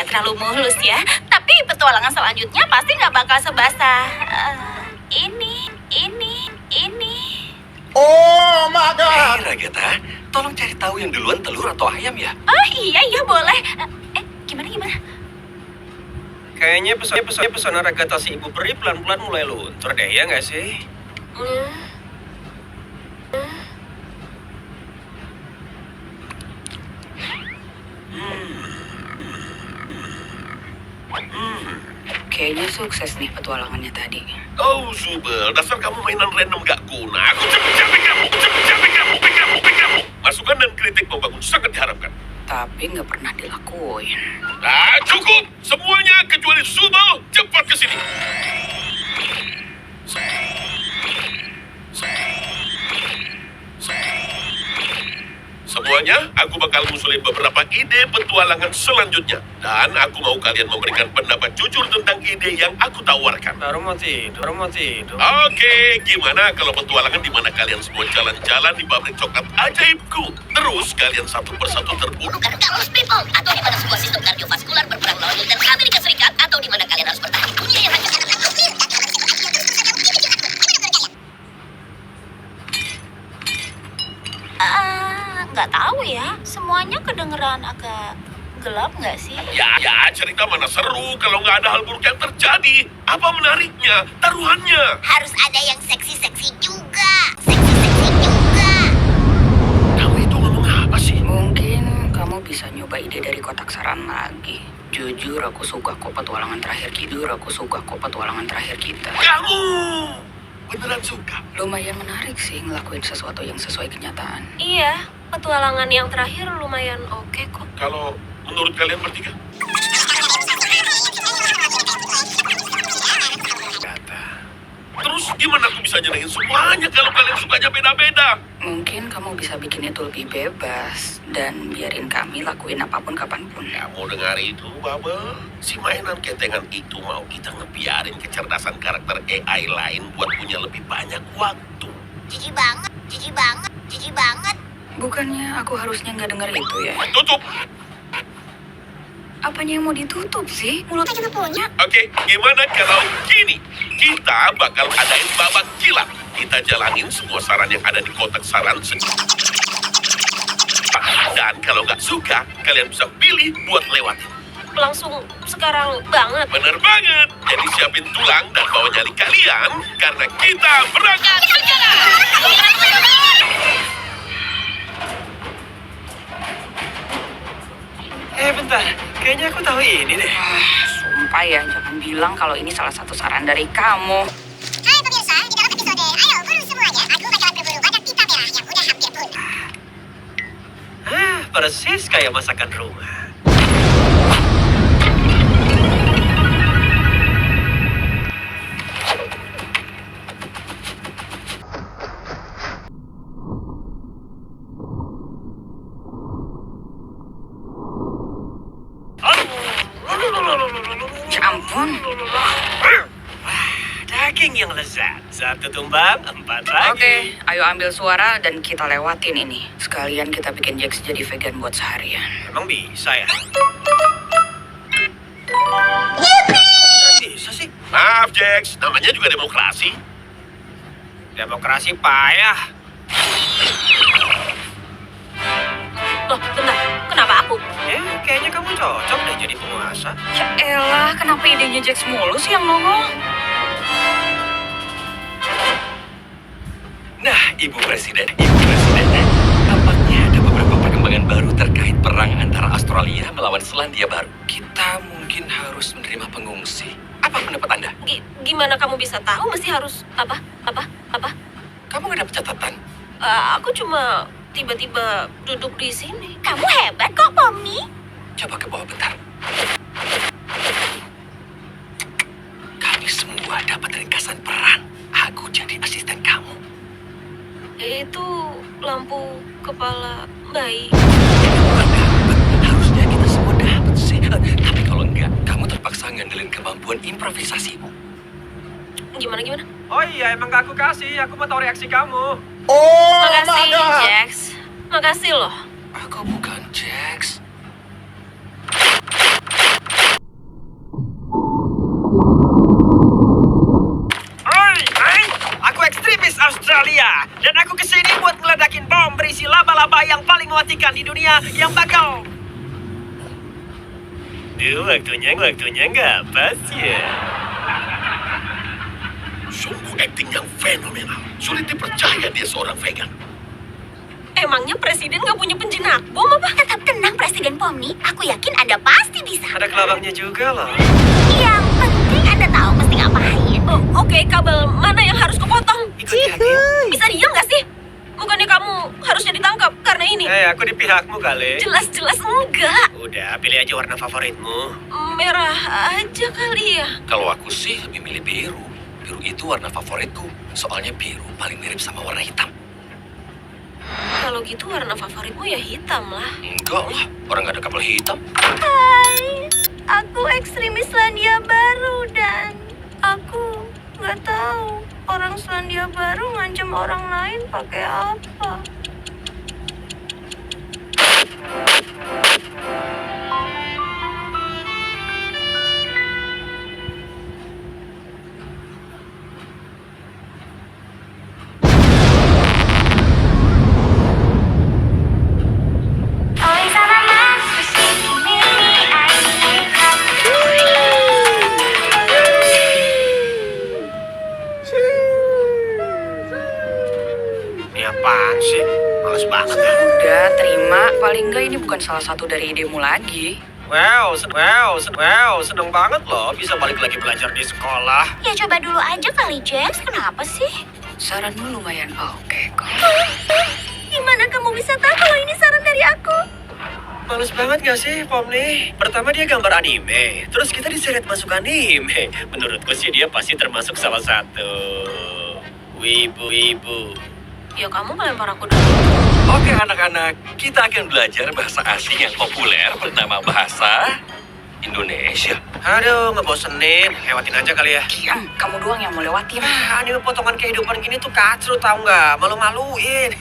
terlalu mulus ya. Tapi petualangan selanjutnya pasti nggak bakal sebasah. Ini. Oh my God! Hei Ragatha, tolong cari tahu yang duluan telur atau ayam ya. Oh iya boleh. Gimana? Kayaknya pesona Ragatha si ibu peri pelan-pelan mulai luntur deh, ya nggak sih? Kayaknya sukses nih petualangannya tadi. Oh, Zubel, dasar kamu mainan random gak guna. Aku cepet capek kamu. Masukan dan kritik membangun sangat diharapkan. Tapi nggak pernah dilakuin. Cukup! Semuanya kecuali Zubel, cepat ke sini. Semuanya, aku bakal ngusulin beberapa ide petualangan selanjutnya. Dan aku mau kalian memberikan pendapat jujur tentang ide yang aku tawarkan. Baru mau tidur. Oke, gimana kalau petualangan di mana kalian semua jalan-jalan di pabrik coklat ajaibku? Terus kalian satu persatu terbunuh Bukan kamus people, atau di mana sebuah sistem kardiovaskular berperang lawan militer Amerika Serikat, atau di mana kalian harus bertahan di dunia yang hancur karena nuklir. Nggak tahu ya. Semuanya kedengeran agak gelap nggak sih? Ya, cerita mana seru kalau nggak ada hal buruk yang terjadi. Apa menariknya? Taruhannya. Harus ada yang seksi-seksi juga. Kamu itu ngomong apa sih? Mungkin kamu bisa nyoba ide dari kotak saran lagi. Jujur aku suka kok petualangan terakhir kita. Kamu beneran suka? Lumayan menarik sih ngelakuin sesuatu yang sesuai kenyataan. Iya, petualangan yang terakhir lumayan oke kok. Kalau menurut kalian bertiga? Terus gimana aku bisa nyenengin semuanya kalau kalian sukanya beda-beda? Mungkin kamu bisa bikin itu lebih bebas dan biarin kami lakuin apapun kapanpun. Kamu dengar itu, Bubble? Si mainan ketengan itu mau kita ngebiarin kecerdasan karakter AI lain buat punya lebih banyak waktu. Jijik banget. Bukannya aku harusnya nggak dengar itu ya? Tutup! Apanya yang mau ditutup sih? Mulut aja nggak punya. Oke, gimana kalau gini? Kita bakal adain babak kilat. Kita jalanin semua saran yang ada di kotak saran. Dan kalau nggak suka, kalian bisa pilih buat lewatin. Langsung sekarang banget. Bener banget. Jadi siapin tulang dan bawa nyali kalian, karena kita berangkat sekarang. Bentar. Kayaknya aku tahu ini deh. Sumpah ya, jangan bilang kalau ini salah satu saran dari kamu. Hai pemirsa, di dalam episode Ayo Buru Semuanya, aku bakalan berburu badak pita merah yang udah hampir punah. Persis kayak masakan rumah. Ya ampun. Daging yang lezat. 1 tumbang, 4 lagi. Oke, ayo ambil suara dan kita lewatin ini. Sekalian kita bikin Jax jadi vegan buat seharian. Emang bisa ya? Bisa sih. Maaf, Jax. Namanya juga demokrasi. Demokrasi payah. Loh, bentar. Kenapa aku? Kayaknya kamu cocok deh jadi penguasa. Ya elah, kenapa idenya Jax mulu sih yang nongol? Nah, Ibu Presiden, tampaknya ada beberapa perkembangan baru terkait perang antara Australia melawan Selandia Baru. Kita mungkin harus menerima pengungsi. Apa pendapat Anda? Gimana kamu bisa tahu mesti harus apa? Kamu nggak dapat catatan? Aku cuma tiba-tiba duduk di sini. Kamu hebat kok, Pomni. Coba ke bawah bentar. Kami semua dapat ringkasan peran. Aku jadi asisten kamu. Itu lampu kepala bayi. Harusnya kita semua dapat sih. Tapi kalau enggak, kamu terpaksa ngandelin kemampuan improvisasimu. Gimana? Oh iya, emang gak aku kasih. Aku mau tahu reaksi kamu. Oh my Makasih, God! Jax. Makasih loh. Aku bukan Jax. Hai, aku ekstremis Australia dan aku kesini buat ngeledakin bom berisi laba-laba yang paling mematikan di dunia yang bakal. Waktunya nggak pas ya. Sungguh akting yang fenomenal. Sulit dipercaya dia seorang vegan. Emangnya presiden nggak punya penjinak bom apa? Tetap tenang, Presiden Pomni. Aku yakin Anda pasti bisa. Ada kelabangnya juga loh. Yang penting Anda tahu mesti ngapain. Oh, oke, kabel mana yang harus kupotong? Ikut yakin. Bisa diam nggak sih? Bukannya kamu harusnya ditangkap karena ini? Aku di pihakmu kali. Jelas-jelas enggak. Udah, pilih aja warna favoritmu. Merah aja kali ya. Kalau aku sih lebih milih biru. Biru itu warna favoritku. Soalnya biru paling mirip sama warna hitam. Kalau gitu warna favoritmu ya hitam lah. Enggak lah, orang gak ada kabel hitam. Hai, aku ekstremis Selandia Baru dan aku nggak tahu orang Selandia Baru ngancam orang lain pakai apa. Ini apaan sih? Males banget ya. Udah, terima. Paling enggak ini bukan salah satu dari idemu lagi. Wow, seneng banget loh bisa balik lagi belajar di sekolah. Ya coba dulu aja kali, James. Kenapa sih? Saranmu lumayan oke kok. Gimana kamu bisa tahu kalau ini saran dari aku? Males banget gak sih, Pomni? Pertama dia gambar anime, terus kita diseret masuk anime. Menurutku sih dia pasti termasuk salah satu wibu-wibu. Ya kamu melempar aku dulu. Oke anak-anak, kita akan belajar bahasa asing yang populer bernama bahasa Indonesia. Aduh, ngebosenin. Lewatin aja kali ya. Kiam, kamu doang yang mau lewatin. Anime potongan kehidupan gini tuh kacru tau nggak? Malu-maluin.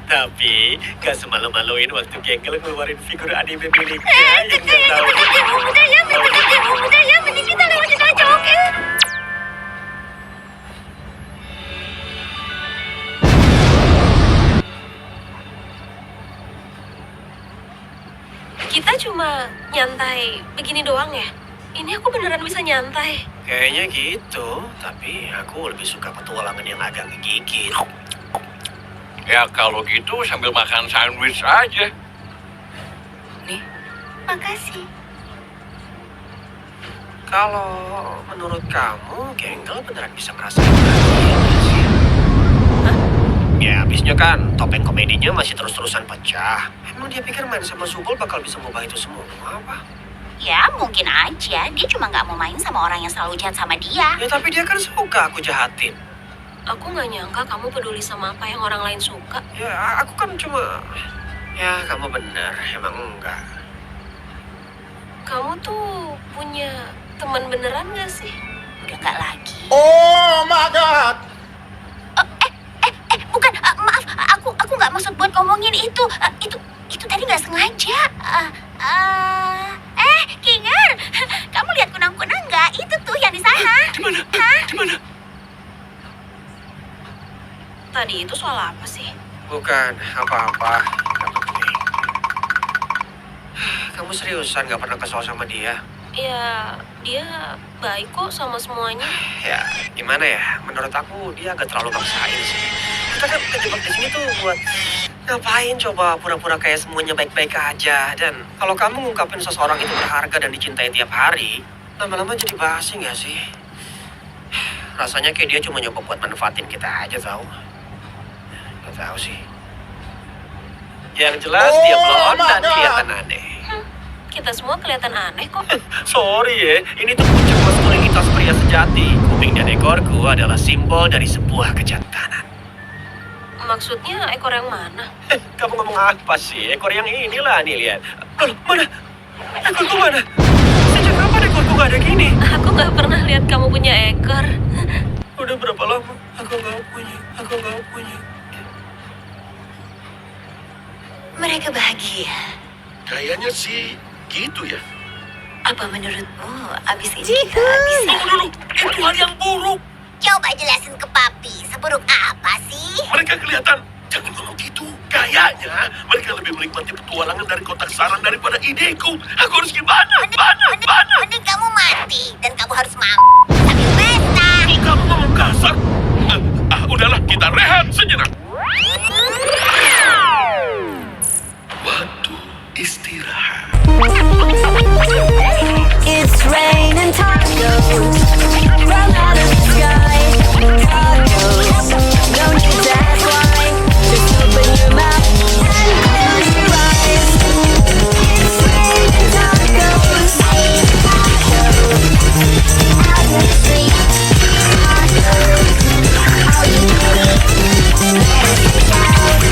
Tapi gak semalu-maluin waktu Gengkel ngeluarin figur anime miliknya yang gak tahu. Udah ya, mending kita lewatin aja, oke? Kita cuma nyantai begini doang ya? Ini aku beneran bisa nyantai. Kayaknya gitu, tapi aku lebih suka petualangan yang agak ngegigit. Ya kalau gitu sambil makan sandwich aja. Nih, Makasih. Kalau menurut kamu, Gengkel beneran bisa ngerasain bahagia nggak sih? Hah? Ya, abisnya kan topeng komedinya masih terus-terusan pecah. Emang dia pikir main sama Subul bakal bisa mengubah itu semua apa? Ya, mungkin aja. Dia cuma nggak mau main sama orang yang selalu jahat sama dia. Ya tapi dia kan suka aku jahatin. Aku nggak nyangka kamu peduli sama apa yang orang lain suka. Ya, aku kan cuma... Ya, kamu benar. Emang enggak. Kamu tuh punya teman beneran gak sih? Udah nggak lagi. Oh my god. Bukan, maaf. Aku nggak maksud buat ngomongin itu. Itu tadi nggak sengaja. Kinger, kamu lihat kunang-kunang nggak? Itu tuh yang di sana. Di mana? Di mana? Tadi itu soal apa sih? Bukan apa-apa. Kamu penting. Kamu seriusan gak pernah kesal sama dia? Ya, dia baik kok sama semuanya. Ya, gimana ya? Menurut aku dia agak terlalu maksain sih. Kita kan kejebak di sini tuh buat ngapain coba pura-pura kayak semuanya baik-baik aja. Dan kalau kamu ngungkapin seseorang itu berharga dan dicintai tiap hari, lama-lama jadi basi gak sih? Rasanya kayak dia cuma nyoba buat manfaatin kita aja tau. Gak tahu sih. Yang jelas dia blond dan kelihatan aneh. Kita semua kelihatan aneh kok. Sorry ya, ini tuh puncak maskulinitas pria sejati. Kuping dan ekorku adalah simbol dari sebuah kejantanan. Maksudnya ekor yang mana? Kamu ngomong apa sih? Ekor yang inilah nih, lihat. Loh, mana? Ekorku mana? Sejak kapan ekorku gak ada gini? Aku nggak pernah lihat kamu punya ekor. Udah berapa lama? Aku gak punya. Mereka bahagia. Kayaknya sih gitu ya. Apa menurutmu abis ini kita bisa... Tunggu dulu, itu hal yang buruk. Coba jelasin ke papi, seburuk apa sih? Mereka kelihatan, jangan ngomong gitu. Kayaknya mereka lebih menikmati petualangan dari kotak saran daripada ideku. Aku harus gimana? Mending kamu mati dan kamu harus mampu sambil pesta. Kok kamu ngomong kasar? Udahlah, kita rehat sejenak. Waktu istirahat. It's raining tacos from out of the sky. Tacos, no need to ask why. Just open your mouth and close your eyes. It's raining tacos. Tacos, out of the street. Tacos, all you need. Let's get out.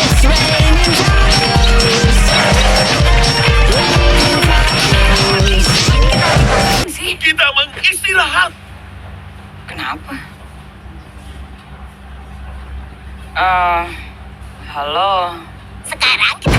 It's raining tacos. Sih, Kita mengistirahat. kenapa? Halo. Sekarang kita